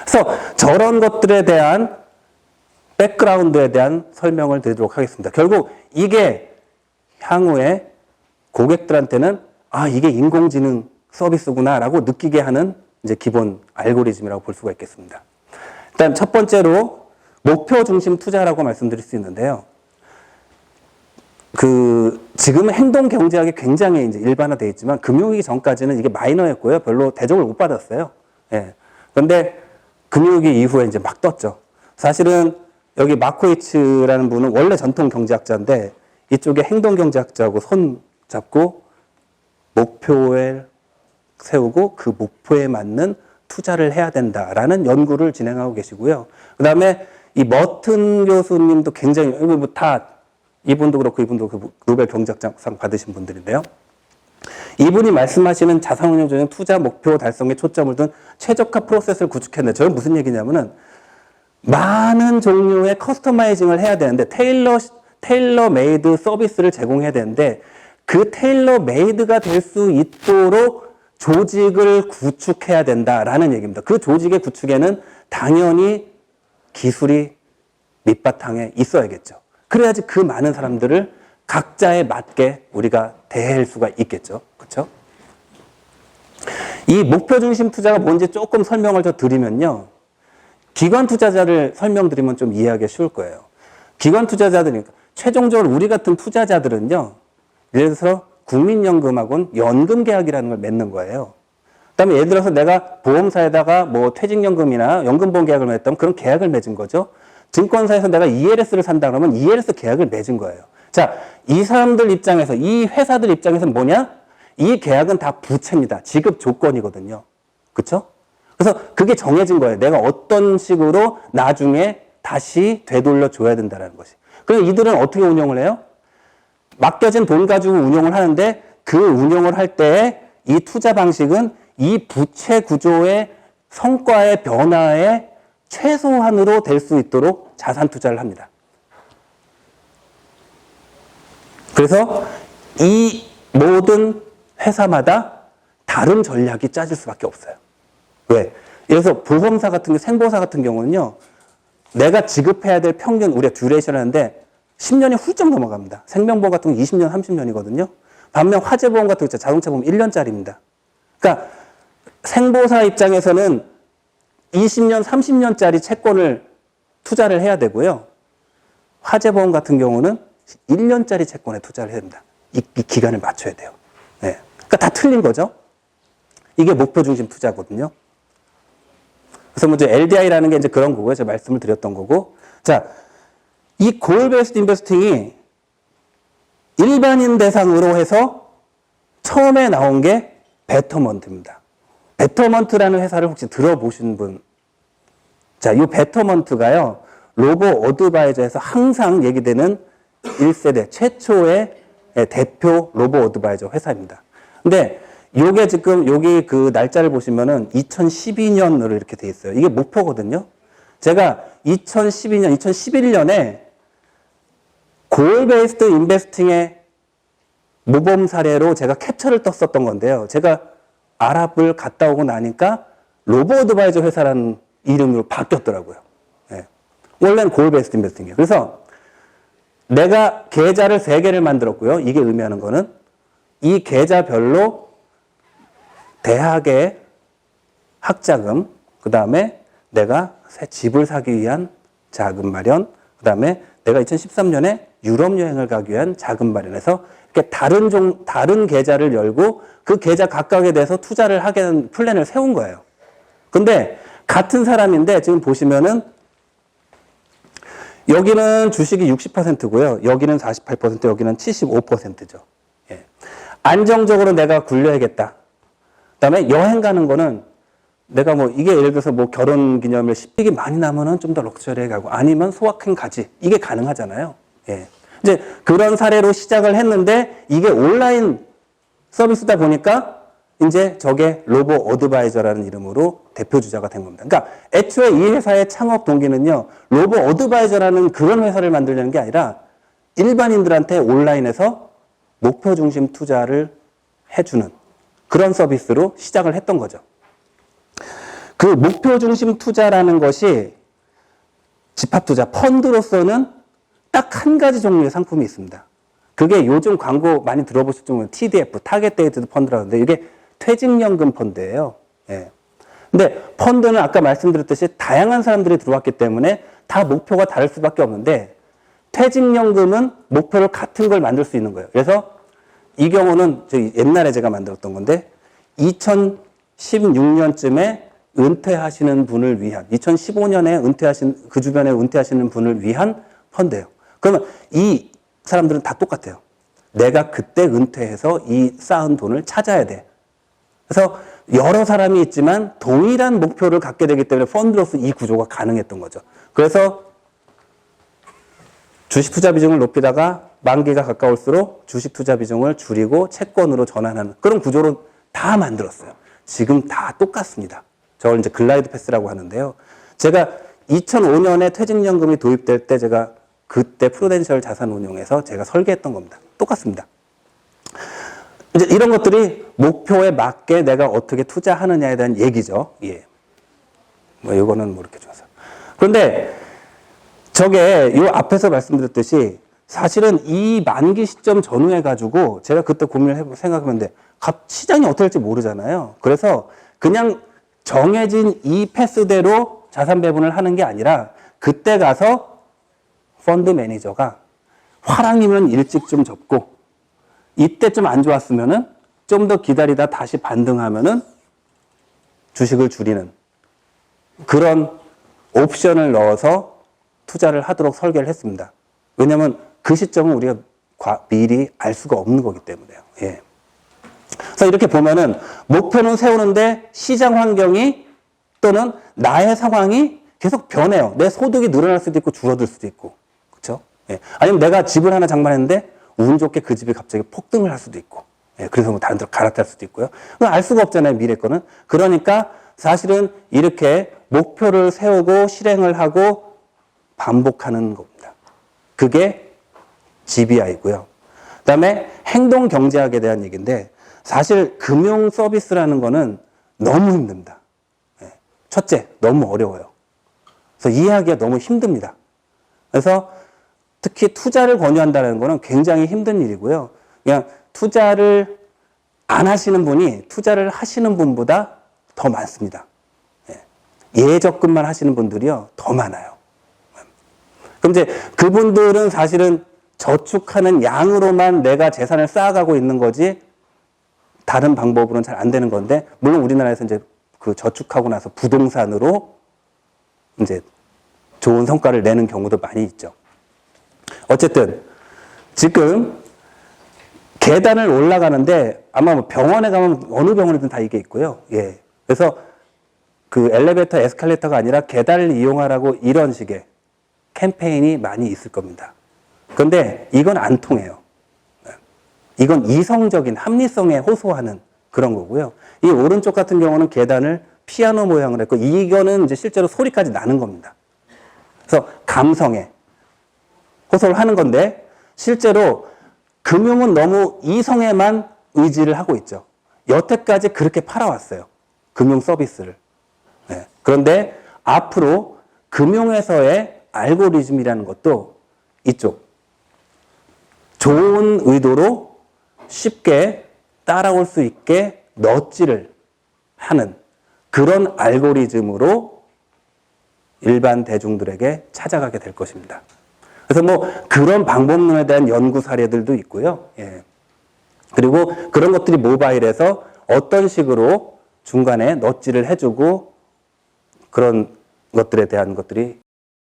그래서 저런 것들에 대한 백그라운드에 대한 설명을 드리도록 하겠습니다. 결국 이게 향후에 고객들한테는 아, 이게 인공지능 서비스구나라고 느끼게 하는 이제 기본 알고리즘이라고 볼 수가 있겠습니다. 일단 첫 번째로 목표 중심 투자라고 말씀드릴 수 있는데요. 지금은 행동 경제학이 굉장히 이제 일반화되어 있지만 금융위기 전까지는 이게 마이너였고요. 별로 대접을 못 받았어요. 예. 그런데 금융위기 이후에 이제 막 떴죠. 사실은 여기 마코이츠라는 분은 원래 전통 경제학자인데 이쪽에 행동 경제학자하고 손 잡고 목표에 세우고 그 목표에 맞는 투자를 해야 된다라는 연구를 진행하고 계시고요. 그 다음에 이 머튼 교수님도 굉장히 이분도 그렇고 이분도 그 노벨 경제학상 받으신 분들인데요. 이분이 말씀하시는 자산운용 중에 투자 목표 달성에 초점을 둔 최적화 프로세스를 구축했는데 저는 무슨 얘기냐면은 많은 종류의 커스터마이징을 해야 되는데 테일러 메이드 서비스를 제공해야 되는데 그 테일러 메이드가 될 수 있도록 조직을 구축해야 된다라는 얘기입니다. 그 조직의 구축에는 당연히 기술이 밑바탕에 있어야겠죠. 그래야지 그 많은 사람들을 각자에 맞게 우리가 대할 수가 있겠죠. 그렇죠? 이 목표 중심 투자가 뭔지 조금 설명을 더 드리면요. 기관 투자자를 설명드리면 좀 이해하기 쉬울 거예요. 기관 투자자들이니까 최종적으로 우리 같은 투자자들은요. 예를 들어서 국민연금하고는 연금 계약이라는 걸 맺는 거예요. 그다음에 예를 들어서 내가 보험사에다가 뭐 퇴직연금이나 연금보험 계약을 맺었다면 그런 계약을 맺은 거죠. 증권사에서 내가 ELS를 산다 그러면 ELS 계약을 맺은 거예요. 자, 이 사람들 입장에서, 이 회사들 입장에서는 뭐냐? 이 계약은 다 부채입니다. 지급 조건이거든요. 그렇죠? 그래서 그게 정해진 거예요. 내가 어떤 식으로 나중에 다시 되돌려 줘야 된다는 것이. 그럼 이들은 어떻게 운영을 해요? 맡겨진 돈 가지고 운영을 하는데 그 운영을 할 때 이 투자 방식은 이 부채 구조의 성과의 변화에 최소한으로 될 수 있도록 자산 투자를 합니다. 그래서 이 모든 회사마다 다른 전략이 짜질 수밖에 없어요. 왜? 그래서 보험사 같은 경우, 생보사 같은 경우는요, 내가 지급해야 될 평균, 우리가 듀레이션 하는데 10년이 훌쩍 넘어갑니다. 생명보험 같은 경우 20년, 30년이거든요. 반면 화재보험 같은 경우 자동차 보험 1년짜리입니다. 그러니까 생보사 입장에서는 20년, 30년짜리 채권을 투자를 해야 되고요. 화재보험 같은 경우는 1년짜리 채권에 투자를 해야 됩니다. 이 기간을 맞춰야 돼요. 네. 그러니까 다 틀린 거죠. 이게 목표 중심 투자거든요. 그래서 먼저 LDI라는 게 이제 그런 거고요. 제가 말씀을 드렸던 거고. 자, 이 고을 베이스드 인베스팅이 일반인 대상으로 해서 처음에 나온 게 베터먼트입니다. 베터먼트라는 회사를 혹시 들어보신 분? 자, 이 베터먼트가요, 로보 어드바이저에서 항상 얘기되는 1세대 최초의 대표 로보 어드바이저 회사입니다. 근데 요게 지금 여기 그 날짜를 보시면은 2012년으로 이렇게 돼 있어요. 이게 목표거든요. 제가 2012년, 2011년에 고을 베이스드 인베스팅의 모범 사례로 제가 캡처를 떴었던 건데요. 제가 아랍을 갔다 오고 나니까 로보 어드바이저 회사라는 이름으로 바뀌었더라고요. 네. 원래는 고을 베이스드 인베스팅이에요. 그래서 내가 계좌를 3개를 만들었고요. 이게 의미하는 거는 이 계좌별로 대학의 학자금, 그 다음에 내가 새 집을 사기 위한 자금 마련, 그 다음에 내가 2013년에 유럽 여행을 가기 위한 자금 마련해서 이렇게 다른 계좌를 열고 그 계좌 각각에 대해서 투자를 하게 하는 플랜을 세운 거예요. 근데 같은 사람인데 지금 보시면은 여기는 주식이 60%고요. 여기는 48%, 여기는 75%죠. 예. 안정적으로 내가 굴려야겠다. 그 다음에 여행 가는 거는 내가 뭐 이게 예를 들어서 뭐 결혼 기념일 10일이 많이 나면은 좀 더 럭셔리하게 가고 아니면 소확행 가지. 이게 가능하잖아요. 예. 이제 그런 사례로 시작을 했는데 이게 온라인 서비스다 보니까 이제 저게 로보 어드바이저라는 이름으로 대표 주자가 된 겁니다. 그러니까 애초에 이 회사의 창업 동기는요, 로보 어드바이저라는 그런 회사를 만들려는 게 아니라 일반인들한테 온라인에서 목표 중심 투자를 해주는 그런 서비스로 시작을 했던 거죠. 그 목표 중심 투자라는 것이 집합 투자, 펀드로서는 딱 한 가지 종류의 상품이 있습니다. 그게 요즘 광고 많이 들어보실 정도로 TDF, 타겟 데이트드 펀드라고 하는데 이게 퇴직연금 펀드예요. 예. 근데 펀드는 아까 말씀드렸듯이 다양한 사람들이 들어왔기 때문에 다 목표가 다를 수밖에 없는데 퇴직연금은 목표를 같은 걸 만들 수 있는 거예요. 그래서 이 경우는 옛날에 제가 만들었던 건데 2016년쯤에 은퇴하시는 분을 위한 2015년에 그 주변에 은퇴하시는 분을 위한 펀드예요. 그러면 이 사람들은 다 똑같아요. 내가 그때 은퇴해서 이 쌓은 돈을 찾아야 돼. 그래서 여러 사람이 있지만 동일한 목표를 갖게 되기 때문에 펀드로서 이 구조가 가능했던 거죠. 그래서 주식 투자 비중을 높이다가 만기가 가까울수록 주식 투자 비중을 줄이고 채권으로 전환하는 그런 구조로 다 만들었어요. 지금 다 똑같습니다. 저걸 이제 글라이드 패스라고 하는데요. 제가 2005년에 퇴직연금이 도입될 때 제가 그때 프루덴셜 자산운용에서 제가 설계했던 겁니다. 똑같습니다. 이제 이런 것들이 목표에 맞게 내가 어떻게 투자하느냐에 대한 얘기죠. 예. 뭐 이거는 뭐 이렇게 줘서. 그런데 저게 요 앞에서 말씀드렸듯이 사실은 이 만기 시점 전후해 가지고 제가 그때 고민을 생각해봤는데 시장이 어떻게 될지 모르잖아요. 그래서 그냥 정해진 이 패스대로 자산 배분을 하는 게 아니라 그때 가서 펀드 매니저가 화랑이면 일찍 좀 접고 이때 좀 안 좋았으면은 좀 더 기다리다 다시 반등하면은 주식을 줄이는 그런 옵션을 넣어서 투자를 하도록 설계를 했습니다. 왜냐하면 그 시점은 우리가 미리 알 수가 없는 거기 때문에요. 예. 그래서 이렇게 보면은 목표는 세우는데 시장 환경이 또는 나의 상황이 계속 변해요. 내 소득이 늘어날 수도 있고 줄어들 수도 있고. 그렇죠? 예. 아니면 내가 집을 하나 장만했는데 운 좋게 그 집이 갑자기 폭등을 할 수도 있고. 예. 그래서 뭐 다른 데로 갈아탈 수도 있고요. 알 수가 없잖아요. 미래 거는. 그러니까 사실은 이렇게 목표를 세우고 실행을 하고 반복하는 겁니다. 그게 GBI고요. 그다음에 행동 경제학에 대한 얘기인데 사실 금융 서비스라는 거는 너무 힘듭니다. 첫째, 너무 어려워요. 그래서 이해하기가 너무 힘듭니다. 그래서 특히 투자를 권유한다는 거는 굉장히 힘든 일이고요. 그냥 투자를 안 하시는 분이 투자를 하시는 분보다 더 많습니다. 예적금만 하시는 분들이요, 더 많아요. 그럼 이제 그분들은 사실은 저축하는 양으로만 내가 재산을 쌓아가고 있는 거지 다른 방법으로는 잘 안 되는 건데, 물론 우리나라에서 이제 그 저축하고 나서 부동산으로 이제 좋은 성과를 내는 경우도 많이 있죠. 어쨌든 지금 계단을 올라가는데 아마 뭐 병원에 가면 어느 병원이든 다 이게 있고요. 예. 그래서 그 엘리베이터, 에스컬레이터가 아니라 계단을 이용하라고 이런 식의 캠페인이 많이 있을 겁니다. 그런데 이건 안 통해요. 이건 이성적인 합리성에 호소하는 그런 거고요. 이 오른쪽 같은 경우는 계단을 피아노 모양을 했고, 이거는 이제 실제로 소리까지 나는 겁니다. 그래서 감성에 호소를 하는 건데, 실제로 금융은 너무 이성에만 의지를 하고 있죠. 여태까지 그렇게 팔아왔어요. 금융 서비스를. 네. 그런데 앞으로 금융에서의 알고리즘이라는 것도 이쪽 좋은 의도로 쉽게 따라올 수 있게 넛지를 하는 그런 알고리즘으로 일반 대중들에게 찾아가게 될 것입니다. 그래서 뭐 그런 방법론에 대한 연구 사례들도 있고요. 예. 그리고 그런 것들이 모바일에서 어떤 식으로 중간에 넛지를 해주고 그런 것들에 대한 것들이